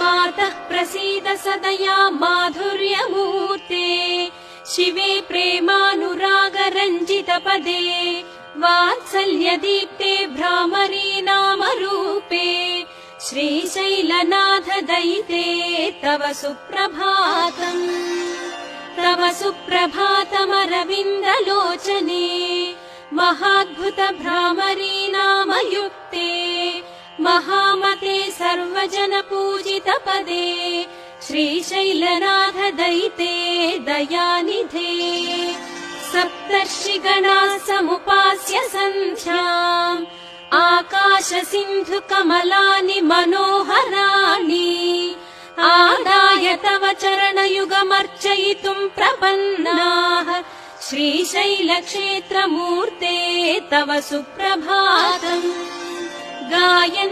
मातः प्रसीद सदया माधुर्यमूर्ते शिवे प्रेमानुरागरञ्जितपदे वात्सल्यदीप्ते भ्रामरी नामरूपे श्रीशैलनाथ दयिते तव सुप्रभातम् तव सुप्रभातमरविन्दलोचने महाद्भुत भ्रामरी नामयुक्ते महामते सर्वजन पूजित पदे श्रीशैलनाथ दयिते दयानिधे सप्तर्षिगणाः समुपास्य सन्ध्याम् आकाश सिन्धु कमलानि मनोहराणि आदाय तव चरणयुगमर्चयितुम् प्रपन्नाः श्रीशैलक्षेत्रमूर्ते तव सुप्रभातम् गायन्